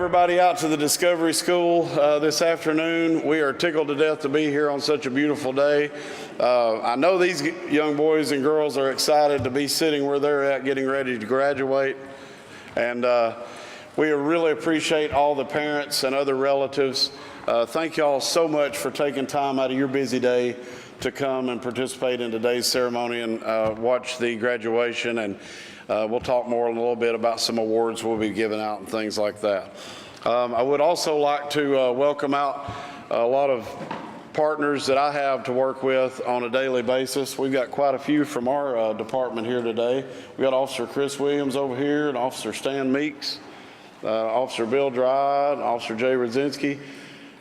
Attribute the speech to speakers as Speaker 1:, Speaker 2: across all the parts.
Speaker 1: everybody out to the Discovery School this afternoon. We are tickled to death to be here on such a beautiful day. I know these young boys and girls are excited to be sitting where they're at getting ready to graduate. And we really appreciate all the parents and other relatives. Thank you all so much for taking time out of your busy day to come and participate in today's ceremony and watch the graduation. And we'll talk more in a little bit about some awards we'll be giving out and things like that. I would also like to welcome out a lot of partners that I have to work with on a daily basis. We've got quite a few from our department here today. We got Officer Chris Williams over here, and Officer Stan Meeks, Officer Bill Dryde, Officer Jay Radzinski,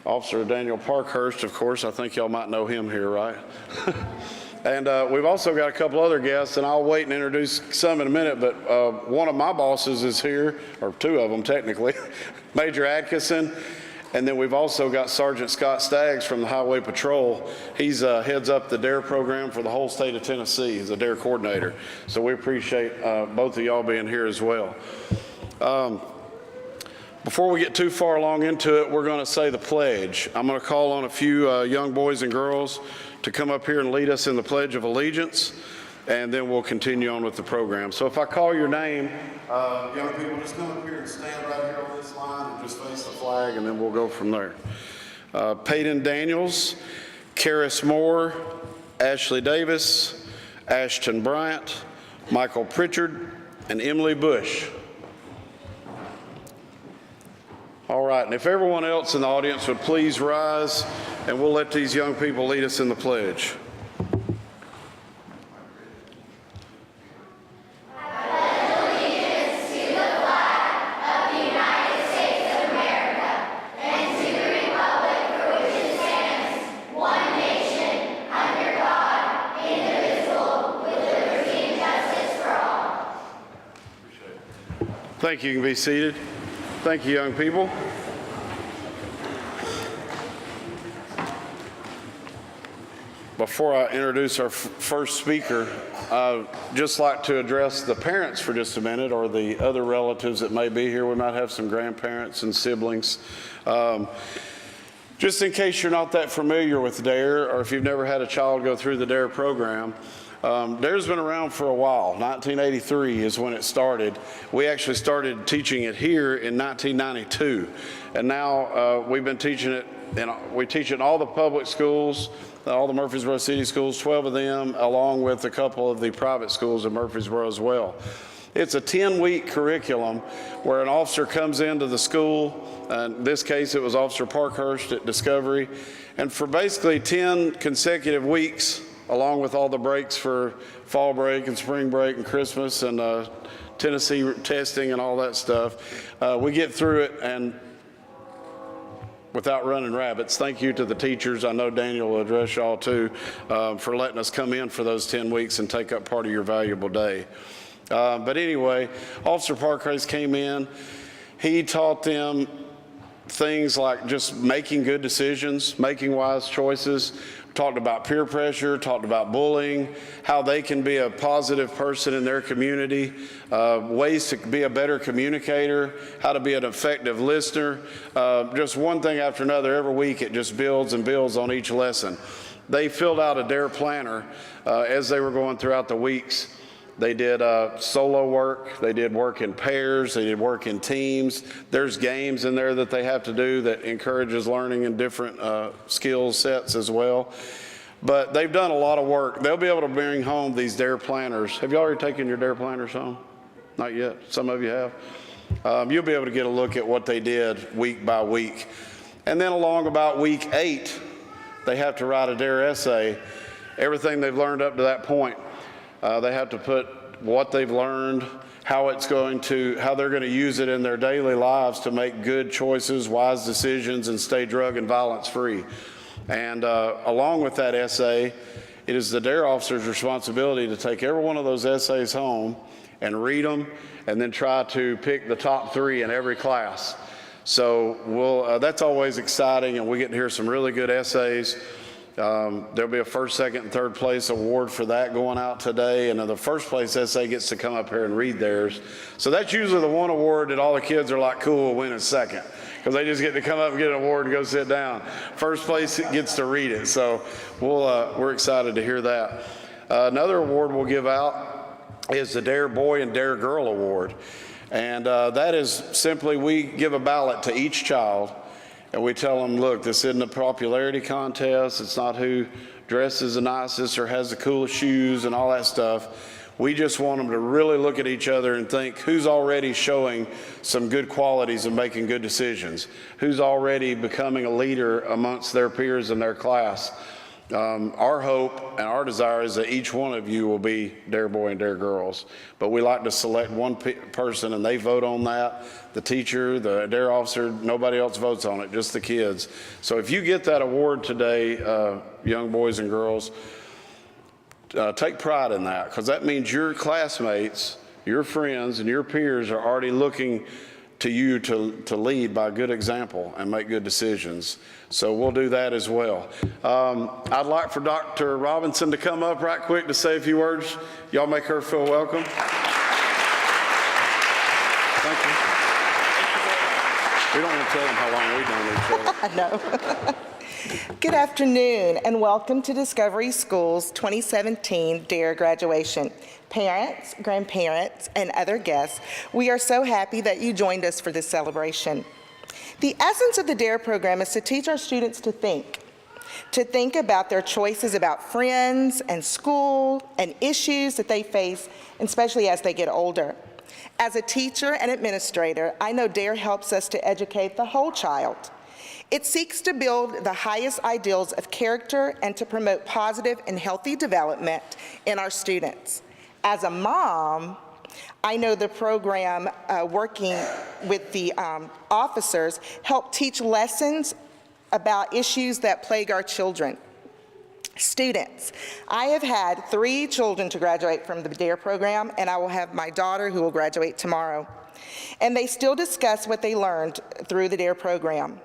Speaker 1: Officer Daniel Parkhurst, of course. I think y'all might know him here, right? And we've also got a couple other guests, and I'll wait and introduce some in a minute, but one of my bosses is here, or two of them technically, Major Atkinson, and then we've also got Sergeant Scott Staggs from the Highway Patrol. He's heads up the DARE program for the whole state of Tennessee. He's a DARE coordinator. So we appreciate both of y'all being here as well. Before we get too far along into it, we're going to say the pledge. I'm going to call on a few young boys and girls to come up here and lead us in the Pledge of Allegiance, and then we'll continue on with the program. So if I call your name, young people, just come up here and stand right here on this line and just face the flag, and then we'll go from there. Peyton Daniels, Karis Moore, Ashley Davis, Ashton Bryant, Michael Pritchard, and Emily Bush. All right, and if everyone else in the audience would please rise, and we'll let these young people lead us in the pledge. Thank you. You can be seated. Thank you, young people. Before I introduce our first speaker, I'd just like to address the parents for just a minute, or the other relatives that may be here. We might have some grandparents and siblings. Just in case you're not that familiar with DARE, or if you've never had a child go through the DARE program, DARE's been around for a while. 1983 is when it started. We actually started teaching it here in 1992. And now we've been teaching it, and we teach it in all the public schools, all the Murfreesboro City schools, 12 of them, along with a couple of the private schools in Murfreesboro as well. It's a 10-week curriculum where an officer comes into the school. In this case, it was Officer Parkhurst at Discovery. And for basically 10 consecutive weeks, along with all the breaks for fall break and spring break and Christmas and Tennessee testing and all that stuff, we get through it and without running rabbits. Thank you to the teachers. I know Daniel will address y'all too for letting us come in for those 10 weeks and take up part of your valuable day. But anyway, Officer Parkhurst came in. He taught them things like just making good decisions, making wise choices. Talked about peer pressure, talked about bullying, how they can be a positive person in their community, ways to be a better communicator, how to be an effective listener. Just one thing after another. Every week it just builds and builds on each lesson. They filled out a DARE planner as they were going throughout the weeks. They did solo work, they did work in pairs, they did work in teams. There's games in there that they have to do that encourages learning in different skill sets as well. But they've done a lot of work. They'll be able to bring home these DARE planners. Have you already taken your DARE planners home? Not yet, some of you have. You'll be able to get a look at what they did week by week. And then along about week 8, they have to write a DARE essay, everything they've learned up to that point. They have to put what they've learned, how they're going to use it in their daily lives to make good choices, wise decisions, and stay drug and violence free. And along with that essay, it is the DARE officer's responsibility to take every one of those essays home and read them, and then try to pick the top 3 in every class. So that's always exciting, and we get to hear some really good essays. There'll be a first, second, and third place award for that going out today. And the first place essay gets to come up here and read theirs. So that's usually the one award that all the kids are like, cool, we'll win in second, because they just get to come up and get an award and go sit down. First place gets to read it. So we're excited to hear that. Another award we'll give out is the Dare Boy and Dare Girl Award. And that is simply, we give a ballot to each child, and we tell them, look, this isn't a popularity contest. It's not who dresses the nicest or has the coolest shoes and all that stuff. We just want them to really look at each other and think, who's already showing some good qualities and making good decisions? Who's already becoming a leader amongst their peers in their class? Our hope and our desire is that each one of you will be Dare Boy and Dare Girls. But we like to select one person, and they vote on that. The teacher, the Dare officer, nobody else votes on it, just the kids. So if you get that award today, young boys and girls, take pride in that, because that means your classmates, your friends, and your peers are already looking to you to lead by good example and make good decisions. So we'll do that as well. I'd like for Dr. Robinson to come up right quick to say a few words. Y'all make her feel welcome. Thank you. We don't want to tell them how long we've known each other.
Speaker 2: I know. Good afternoon and welcome to Discovery Schools 2017 DARE graduation. Parents, grandparents, and other guests, we are so happy that you joined us for this celebration. The essence of the DARE program is to teach our students to think about their choices about friends and school and issues that they face, especially as they get older. As a teacher and administrator, I know DARE helps us to educate the whole child. It seeks to build the highest ideals of character and to promote positive and healthy development in our students. As a mom, I know the program working with the officers help teach lessons about issues that plague our children. Students, I have had 3 children to graduate from the DARE program, and I will have my daughter who will graduate tomorrow. And they still discuss what they learned through the DARE program.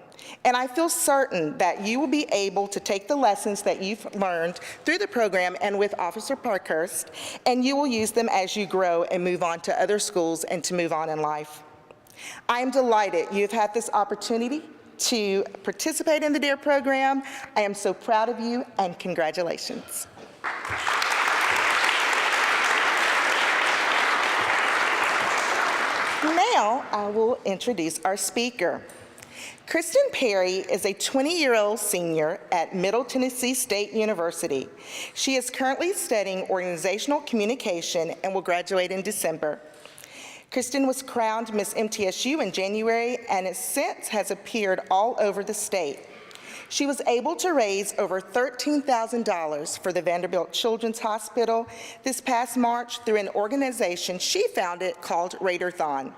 Speaker 2: And I feel certain that you will be able to take the lessons that you've learned through the program and with Officer Parkhurst, and you will use them as you grow and move on to other schools and to move on in life. I am delighted you've had this opportunity to participate in the DARE program. I am so proud of you, and congratulations. Now I will introduce our speaker. Kristen Perry is a 20-year-old senior at Middle Tennessee State University. She is currently studying organizational communication and will graduate in December. Kristen was crowned Miss MTSU in January and since has appeared all over the state. She was able to raise over $13,000 for the Vanderbilt Children's Hospital this past March through an organization she founded called Raiderthon.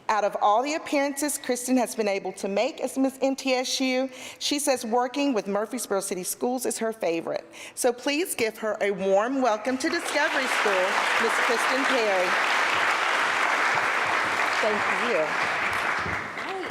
Speaker 2: Out of all the appearances Kristen has been able to make as Miss MTSU, she says working with Murfreesboro City Schools is her favorite. So please give her a warm welcome to Discovery School, Miss Kristen Perry. Thank you.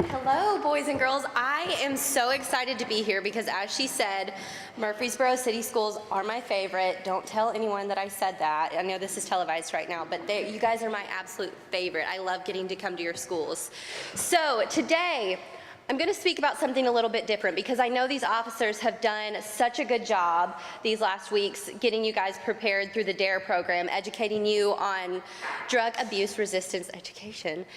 Speaker 3: Hello, boys and girls. I am so excited to be here because, as she said, Murfreesboro City Schools are my favorite. Don't tell anyone that I said that. I know this is televised right now, but you guys are my absolute favorite. I love getting to come to your schools. So today, I'm going to speak about something a little bit different because I know these officers have done such a good job these last weeks getting you guys prepared through the DARE program, educating you on drug abuse resistance education.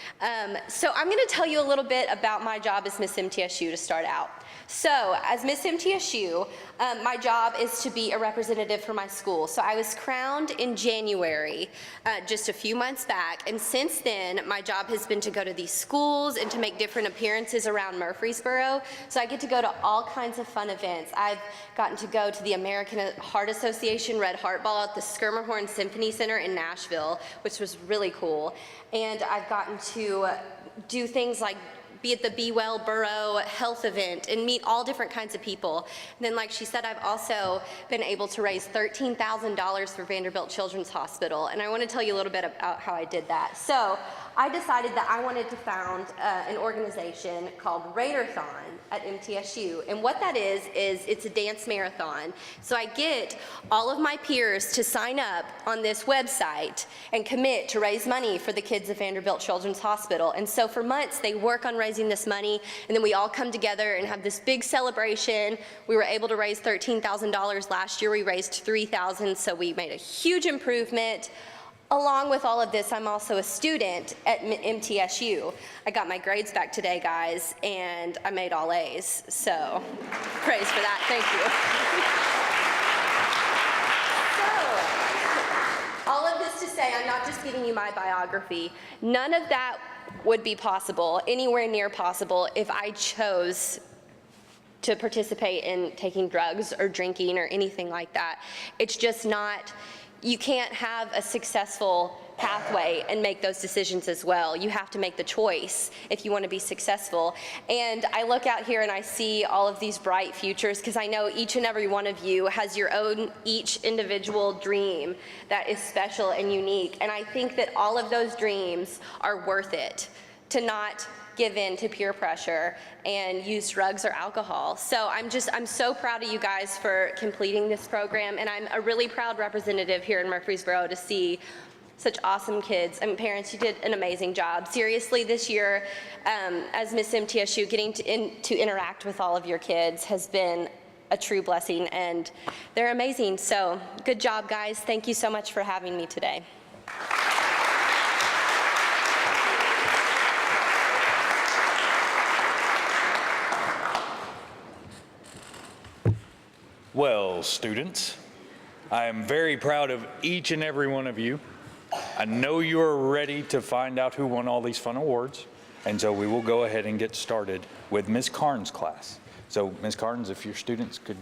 Speaker 3: So I'm going to tell you a little bit about my job as Miss MTSU to start out. So as Miss MTSU, my job is to be a representative for my school. So I was crowned in January, just a few months back, and since then my job has been to go to these schools and to make different appearances around Murfreesboro. So I get to go to all kinds of fun events. I've gotten to go to the American Heart Association Red Heart Ball at the Skirmerhorn Symphony Center in Nashville, which was really cool. And I've gotten to do things like be at the Be Well Borough health event and meet all different kinds of people. And then, like she said, I've also been able to raise $13,000 for Vanderbilt Children's Hospital. And I want to tell you a little bit about how I did that. So I decided that I wanted to found an organization called Raiderthon at MTSU. And what that is it's a dance marathon. So I get all of my peers to sign up on this website and commit to raise money for the kids of Vanderbilt Children's Hospital. And so for months, they work on raising this money, and then we all come together and have this big celebration. We were able to raise $13,000 last year. We raised $3,000, so we made a huge improvement. Along with all of this, I'm also a student at MTSU. I got my grades back today, guys, and I made all A's. So praise for that. Thank you. So all of this to say, I'm not just giving you my biography. None of that would be possible, anywhere near possible, if I chose to participate in taking drugs or drinking or anything like that. It's just not. You can't have a successful pathway and make those decisions as well. You have to make the choice if you want to be successful. And I look out here and I see all of these bright futures, because I know each and every one of you has your own, each individual dream that is special and unique. And I think that all of those dreams are worth it, to not give in to peer pressure and use drugs or alcohol. So I'm so proud of you guys for completing this program, and I'm a really proud representative here in Murfreesboro to see such awesome kids. And parents, you did an amazing job. Seriously, this year, as Miss MTSU, getting to interact with all of your kids has been a true blessing, and they're amazing. So good job, guys. Thank you so much for having me today.
Speaker 4: Well, students, I am very proud of each and every one of you. I know you are ready to find out who won all these fun awards, and so we will go ahead and get started with Ms. Carnes' class. So, Ms. Carnes, if your students could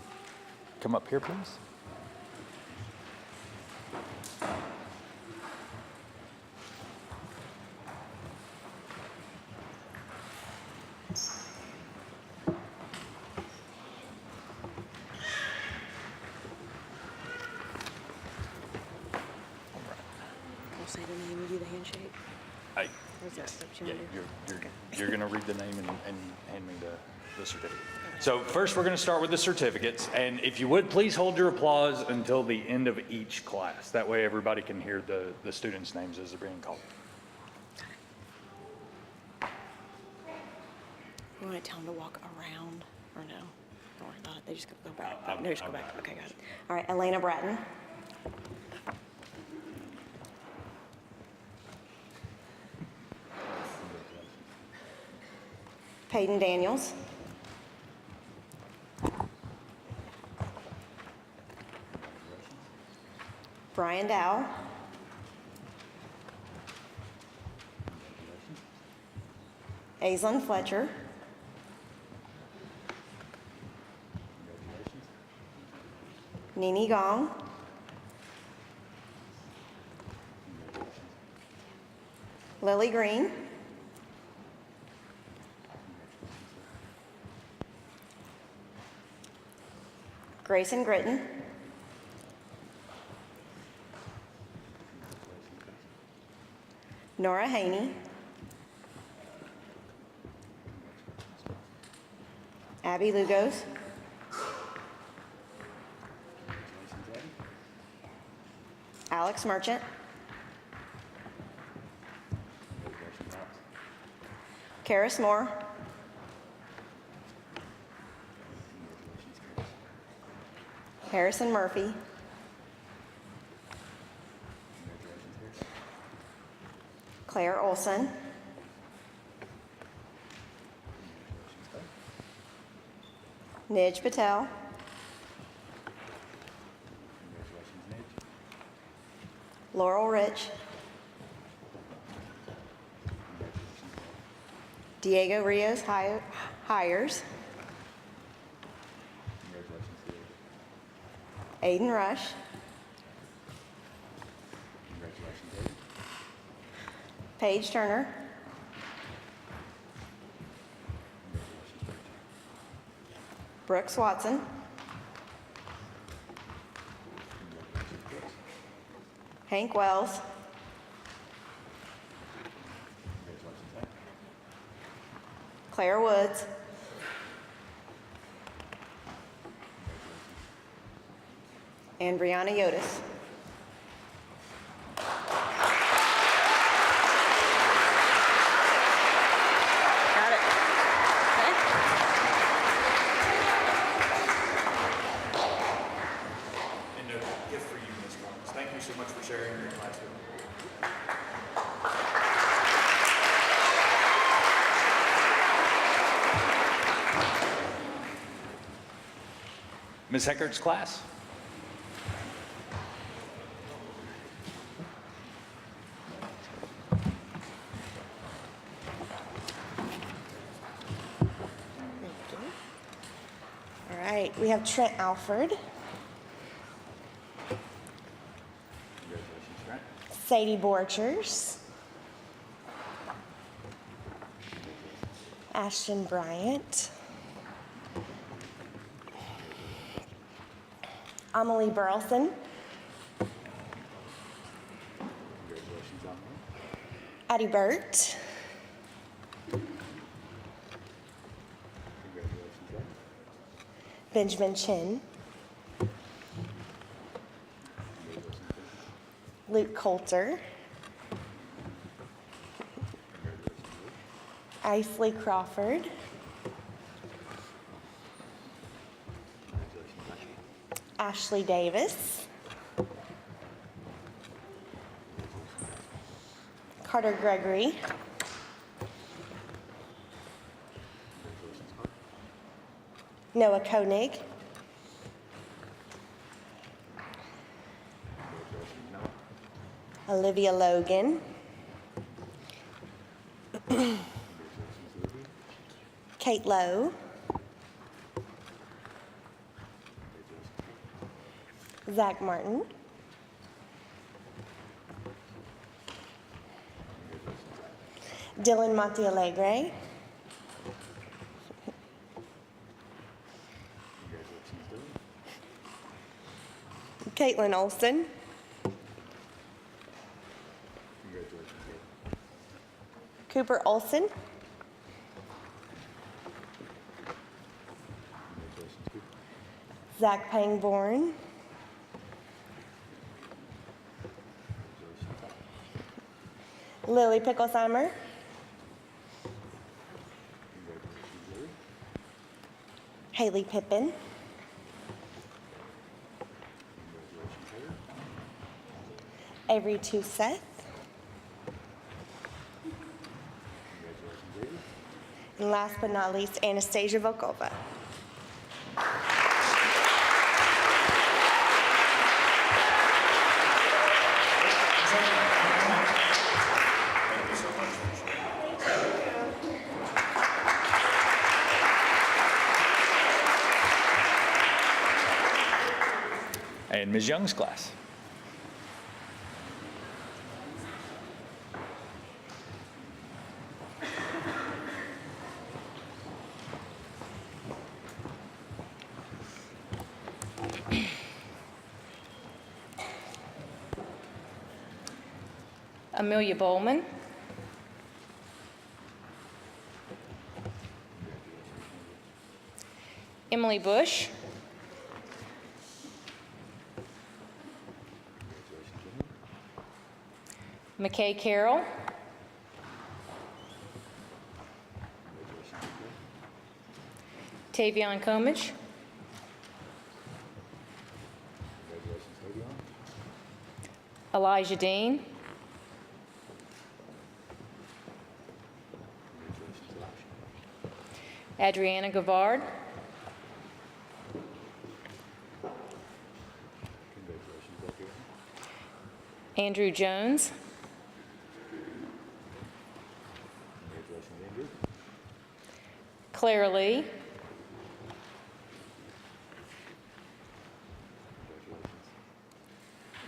Speaker 4: come up here, please.
Speaker 5: Say the name and do the handshake?
Speaker 4: Hi.
Speaker 5: Or is that what you
Speaker 4: Yeah,
Speaker 5: want to do?
Speaker 4: you're going to read the name and hand me the certificate. So first, we're going to start with the certificates, and if you would, please hold your applause until the end of each class. That way, everybody can hear the students' names as they're being called.
Speaker 5: You want to tell them to walk around or no? Don't worry about it. They just go back. No, just go back. Okay, got it. All right, Elena Bratton. Peyton Daniels. Brian Dow. Aislinn Fletcher. Nini Gong. Lily Green. Grayson Gritton. Nora Haney. Abby Lugos. Alex Merchant. Karis Moore. Harrison Murphy. Claire Olson. Nij Patel. Laurel Rich. Diego Rios Hires. Aiden Rush. Paige Turner. Brooks Watson. Hank Wells. Claire Woods. And Brianna Yotis. Got it.
Speaker 4: And a gift for you, Ms. Collins. Thank you so much for sharing your class with me. Ms. Heckert's class.
Speaker 5: All right, we have Trent Alford,
Speaker 4: Congratulations, Trent.
Speaker 5: Sadie Borchers, Ashton Bryant, Amelie Burleson,
Speaker 4: Congratulations, Amelie.
Speaker 5: Addie Burt,
Speaker 4: Congratulations, Ed.
Speaker 5: Benjamin Chin, Luke Coulter, Isley Crawford, Ashley Davis, Carter Gregory, Noah Koenig, Olivia Logan, Kate Lowe, Zach Martin, Dylan Montealegre, Caitlin Olson, Cooper Olson, Zach Pangborn, Lily Picklesheimer, Haley Pippin, Avery Tuseth, and last but not least, Anastasia Volkova.
Speaker 4: And Ms. Young's class.
Speaker 6: Amelia Bowman. Emily Bush. McKay Carroll. Tavion Comich. Elijah Dean. Adriana Gavard. Andrew Jones. Claire Lee.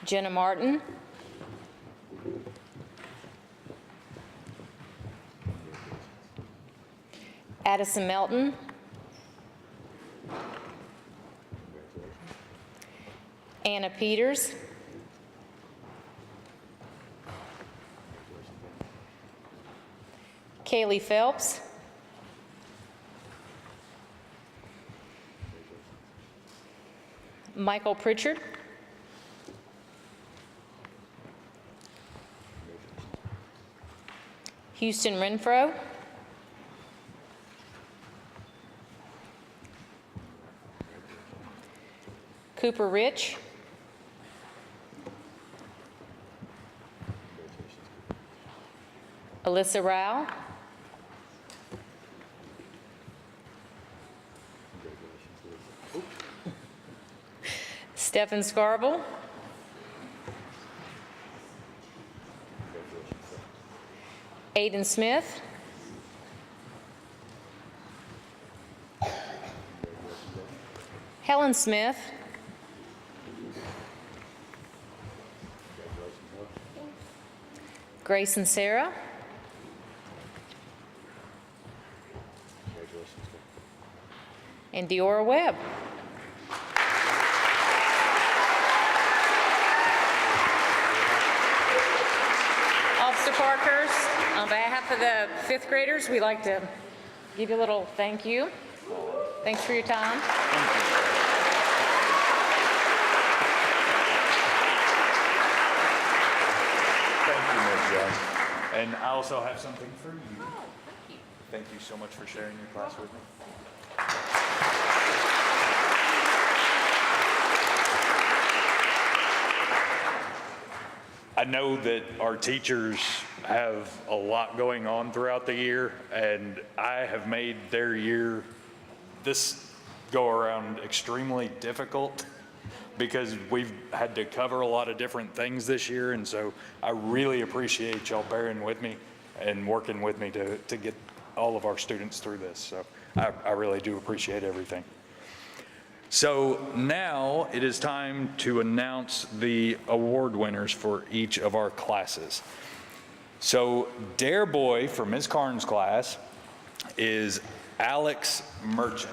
Speaker 6: Jenna Martin. Addison Melton. Anna Peters. Kaylee Phelps. Michael Pritchard. Houston Renfro. Cooper Rich. Alyssa Rao. Stephen Scarble. Aiden Smith. Helen Smith. Grace and Sarah. And Diora Webb. Officer Parkhurst, on behalf of the fifth graders, we'd like to give you a little thank you. Thanks for your time.
Speaker 4: Thank you, Ms. Young. And I also have something for you.
Speaker 6: Oh, thank you.
Speaker 4: Thank you so much for sharing your class with me. I know that our teachers have a lot going on throughout the year, and I have made their year, this go-around, extremely difficult because we've had to cover a lot of different things this year, and so I really appreciate y'all bearing with me and working with me to get all of our students through this. So I really do appreciate everything. So now it is time to announce the award winners for each of our classes. So Dare Boy for Ms. Carnes' class is Alex Merchant.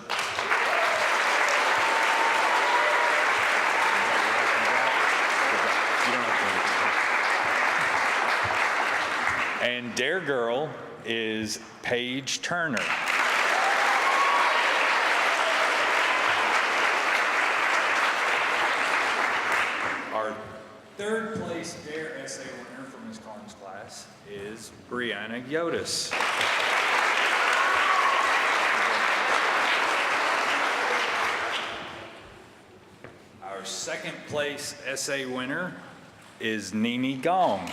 Speaker 4: And Dare Girl is Paige Turner. Our third place Dare essay winner from Ms. Carnes' class is Brianna Yotis. Our second place essay winner is Nini Gong.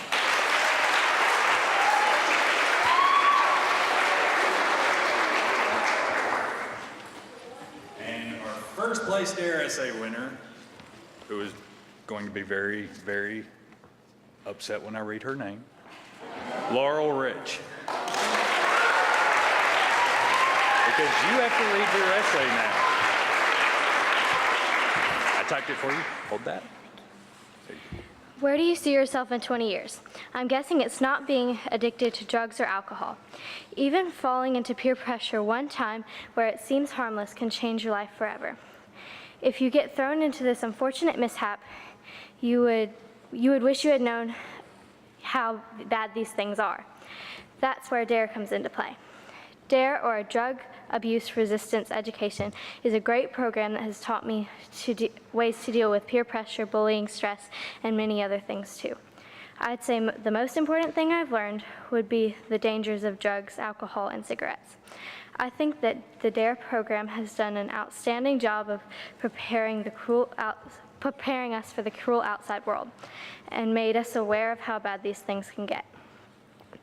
Speaker 4: And our first place Dare essay winner, who is going to be very, very upset when I read her name, Laurel Rich. Because you have to read your essay now. I typed it for you. Hold that.
Speaker 7: Where do you see yourself in 20 years? I'm guessing it's not being addicted to drugs or alcohol. Even falling into peer pressure one time where it seems harmless can change your life forever. If you get thrown into this unfortunate mishap, you would wish you had known how bad these things are. That's where DARE comes into play. DARE, or Drug Abuse Resistance Education, is a great program that has taught me ways to deal with peer pressure, bullying, stress, and many other things too. I'd say the most important thing I've learned would be the dangers of drugs, alcohol, and cigarettes. I think that the DARE program has done an outstanding job of preparing us for the cruel outside world and made us aware of how bad these things can get.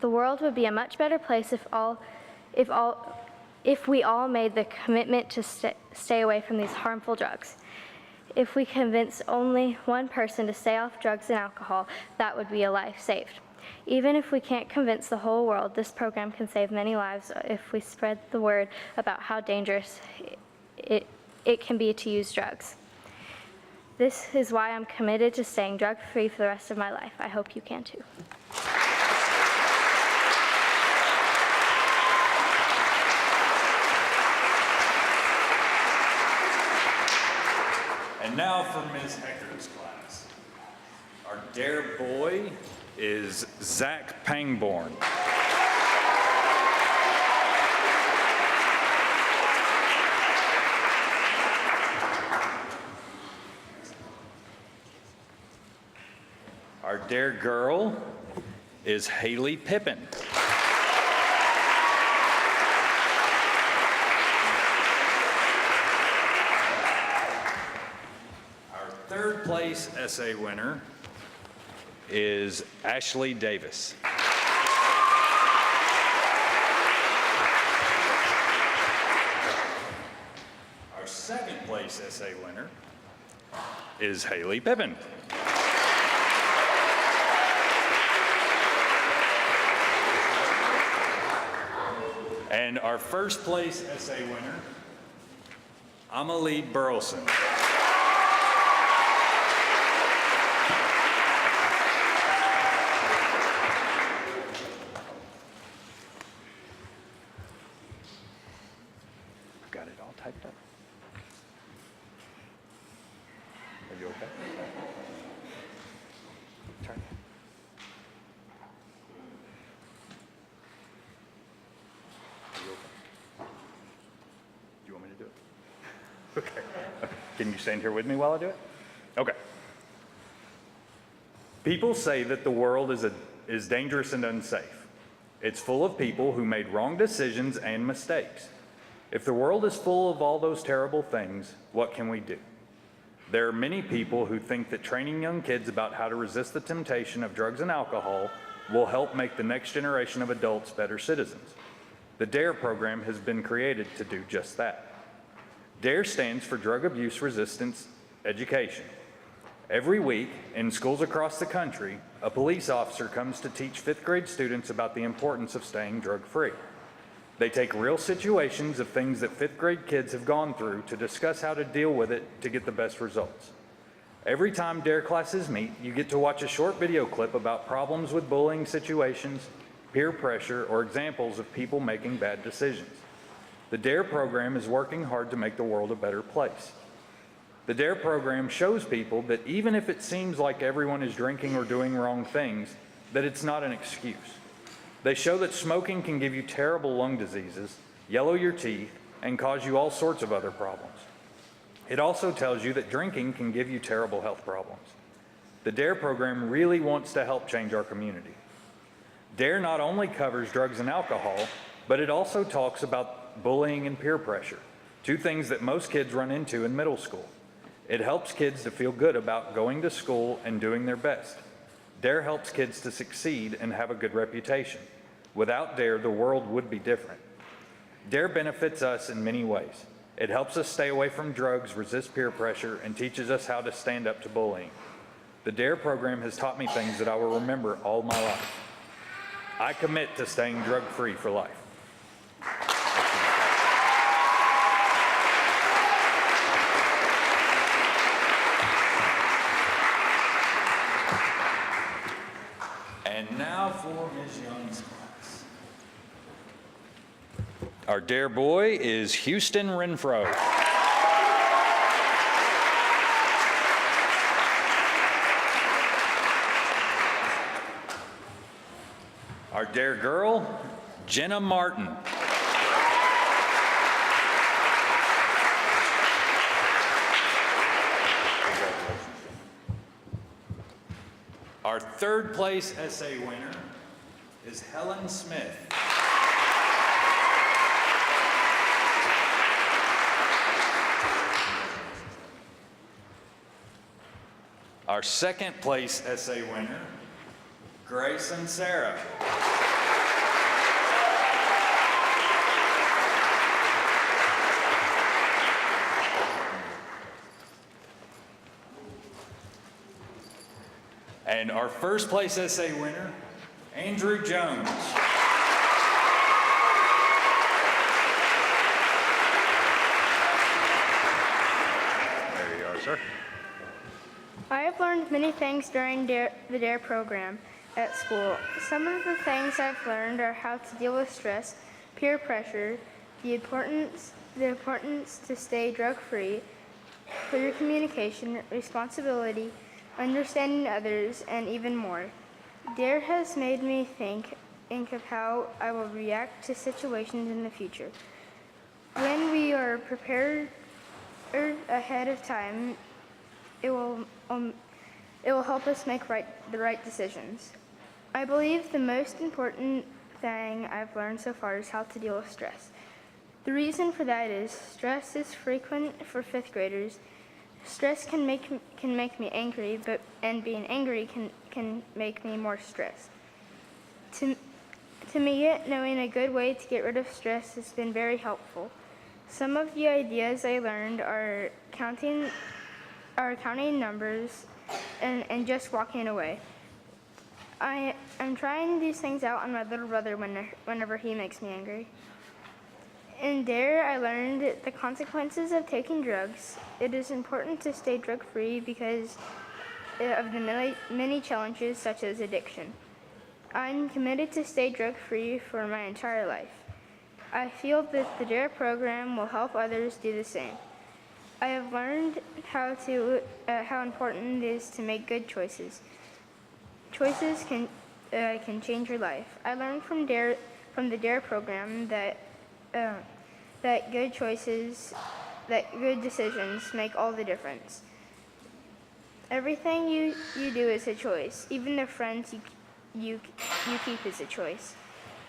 Speaker 7: The world would be a much better place if we all made the commitment to stay away from these harmful drugs. If we convince only one person to stay off drugs and alcohol, that would be a life saved. Even if we can't convince the whole world, this program can save many lives if we spread the word about how dangerous it can be to use drugs. This is why I'm committed to staying drug-free for the rest of my life. I hope you can too.
Speaker 4: And now for Ms. Hector's class. Our dare boy is Zach Pangborn. Our dare girl is Haley Pippin. Our third place essay winner is Ashley Davis. Our second place essay winner is Haley Pippin. And our first place essay winner, Amelie Burleson. Got it all typed up. Are you okay? Turn. Are you okay? Do you want me to do it? Okay. Can you stand here with me while I do it? Okay. People say that the world is dangerous and unsafe. It's full of people who made wrong decisions and mistakes. If the world is full of all those terrible things, what can we do? There are many people who think that training young kids about how to resist the temptation of drugs and alcohol will help make the next generation of adults better citizens. The DARE program has been created to do just that. DARE stands for Drug Abuse Resistance Education. Every week, in schools across the country, a police officer comes to teach fifth grade students about the importance of staying drug-free. They take real situations of things that fifth grade kids have gone through to discuss how to deal with it to get the best results. Every time DARE classes meet, you get to watch a short video clip about problems with bullying situations, peer pressure, or examples of people making bad decisions. The DARE program is working hard to make the world a better place. The DARE program shows people that even if it seems like everyone is drinking or doing wrong things, that it's not an excuse. They show that smoking can give you terrible lung diseases, yellow your teeth, and cause you all sorts of other problems. It also tells you that drinking can give you terrible health problems. The DARE program really wants to help change our community. DARE not only covers drugs and alcohol, but it also talks about bullying and peer pressure, two things that most kids run into in middle school. It helps kids to feel good about going to school and doing their best. DARE helps kids to succeed and have a good reputation. Without DARE, the world would be different. DARE benefits us in many ways. It helps us stay away from drugs, resist peer pressure, and teaches us how to stand up to bullying. The DARE program has taught me things that I will remember all my life. I commit to staying drug-free for life. And now for Ms. Young's class. Our DARE boy is Houston Renfro. Our DARE girl, Jenna Martin. Our third place essay winner is Helen Smith. Our second place essay winner, Grace and Sarah. And our first place essay winner, Andrew Jones. There you are, sir.
Speaker 7: I have learned many things during the DARE program at school. Some of the things I've learned are how to deal with stress, peer pressure, the importance to stay drug-free,
Speaker 8: clear communication, responsibility, understanding others, and even more. DARE has made me think of how I will react to situations in the future. When we are prepared ahead of time, it will help us make the right decisions. I believe the most important thing I've learned so far is how to deal with stress. The reason for that is stress is frequent for fifth graders. Stress can make me angry, and being angry can make me more stressed. To me, knowing a good way to get rid of stress has been very helpful. Some of the ideas I learned are counting numbers and just walking away. I'm trying these things out on my little brother whenever he makes me angry. In DARE, I learned the consequences of taking drugs. It is important to stay drug-free because of the many challenges such as addiction. I'm committed to stay drug-free for my entire life. I feel that the DARE program will help others do the same. I have learned how important it is to make good choices. Choices can change your life. I learned from the DARE program that good decisions make all the difference. Everything you do is a choice. Even the friends you keep is a choice.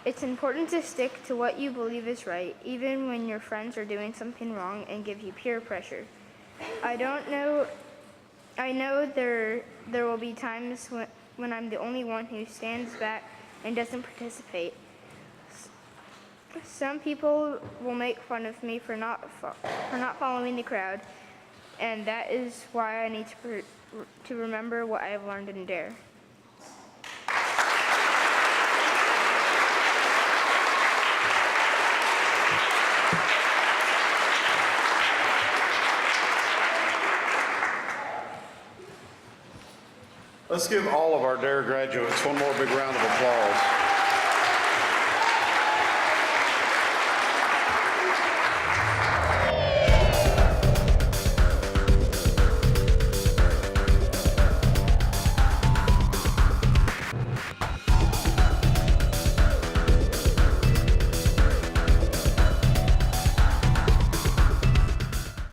Speaker 8: It's important to stick to what you believe is right, even when your friends are doing something wrong and give you peer pressure. I know there will be times when I'm the only one who stands back and doesn't participate. Some people will make fun of me for not following the crowd, and that is why I need to remember what I have learned in DARE.
Speaker 1: Let's give all of our DARE graduates one more big round of applause.